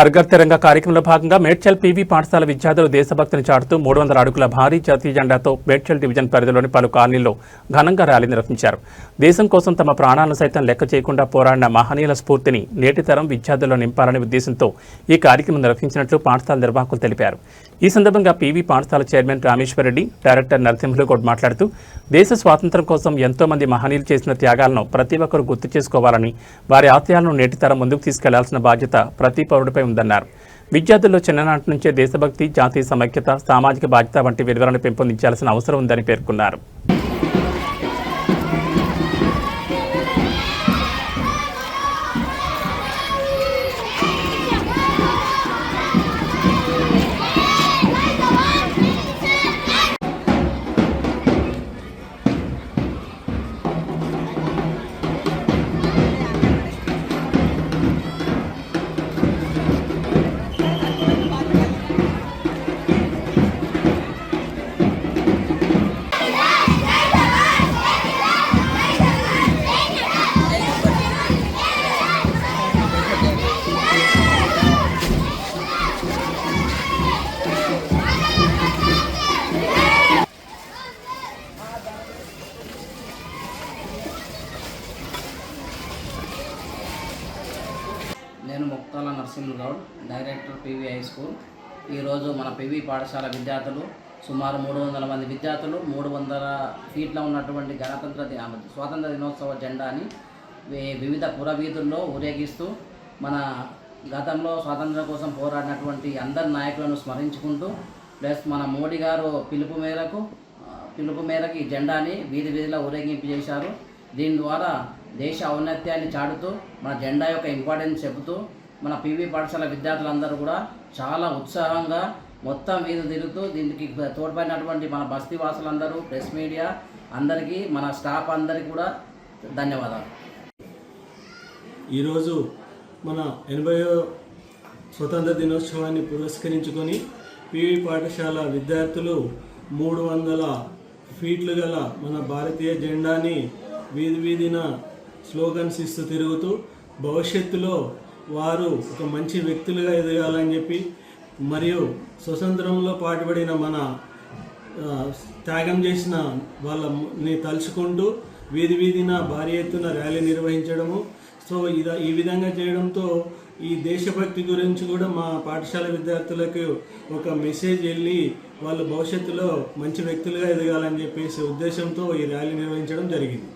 హర్ఘర్ తిరంగా కార్యక్రమంలో భాగంగా మేడ్చల్ పీవీ పాఠశాల విద్యార్థులు దేశభక్తిని చాటుతూ 300 అడుగుల భారీ జాతీయ జెండాతో మేడ్చల్ డివిజన్ పరిధిలోని పలు కాలనీల్లో ఘనంగా ర్యాలీ నిర్వహించారు. దేశం కోసం తమ ప్రాణాలను సైతం లెక్క చేయకుండా పోరాడిన మహనీయుల స్ఫూర్తిని నేటి తరం విద్యార్థుల్లో నింపాలనే ఉద్దేశంతో ఈ కార్యక్రమం నిర్వహించినట్లు పాఠశాల నిర్వాహకులు తెలిపారు. ఈ సందర్భంగా పీవీ పాఠశాల చైర్మన్ రామేశ్వర్ రెడ్డి, డైరెక్టర్ నరసింహులు గౌడ్ మాట్లాడుతూ దేశ స్వాతంత్ర్యం కోసం ఎంతో మంది మహనీయులు చేసిన త్యాగాలను ప్రతి ఒక్కరూ గుర్తు చేసుకోవాలని, వారి ఆశయాలను నేటి తరం ముందుకు తీసుకెళ్లాల్సిన బాధ్యత ప్రతి పౌరుడిపై ఉందన్నారు. విద్యార్థుల్లో చిన్ననాటి నుంచే దేశభక్తి, జాతీయ సమైక్యత, సామాజిక బాధ్యత వంటి విలువలను పెంపొందించాల్సిన అవసరం ఉందని పేర్కొన్నారు. నేను Muktala Narasimhulu Goud, director PV high school. ఈరోజు మన పీవీ పాఠశాల విద్యార్థులు సుమారు 300 మంది విద్యార్థులు 300 ఫీట్లో ఉన్నటువంటి స్వాతంత్ర దినోత్సవ జెండాని వివిధ పురవీధుల్లో ఊరేగిస్తూ మన గతంలో స్వాతంత్రం కోసం పోరాడినటువంటి అందరి నాయకులను స్మరించుకుంటూ, ప్లస్ మన మోడీ గారు పిలుపు మేరకు ఈ జెండాని వీధిలో ఊరేగింపు చేశారు. దీని ద్వారా దేశ ఔన్నత్యాన్ని చాటుతూ మన జెండా యొక్క ఇంపార్టెన్స్ చెబుతూ మన పీవీ పాఠశాల విద్యార్థులందరూ కూడా చాలా ఉత్సాహంగా మొత్తం వీధి తిరుగుతూ దీనికి తోడ్పడినటువంటి మన బస్తీ వాసులందరూ, ప్రెస్ మీడియా అందరికీ, మన స్టాఫ్ అందరికీ కూడా ధన్యవాదాలు. ఈరోజు మన 80వ స్వతంత్ర దినోత్సవాన్ని పురస్కరించుకొని పీవీ పాఠశాల విద్యార్థులు 300 ఫీట్లు గల మన భారతీయ జెండాని వీధిన స్లోగన్స్ ఇస్తూ తిరుగుతూ భవిష్యత్తులో వారు ఒక మంచి వ్యక్తులుగా ఎదగాలని చెప్పి, మరియు స్వతంత్రంలో పాటుపడిన మన త్యాగం చేసిన వాళ్ళని తలుచుకుంటూ వీధిన భారీ ఎత్తున ర్యాలీ నిర్వహించడము. సో ఈ విధంగా చేయడంతో ఈ దేశభక్తి గురించి కూడా మా పాఠశాల విద్యార్థులకు ఒక మెసేజ్ వెళ్ళి వాళ్ళు భవిష్యత్తులో మంచి వ్యక్తులుగా ఎదగాలని చెప్పేసి ఉద్దేశంతో ఈ ర్యాలీ నిర్వహించడం జరిగింది.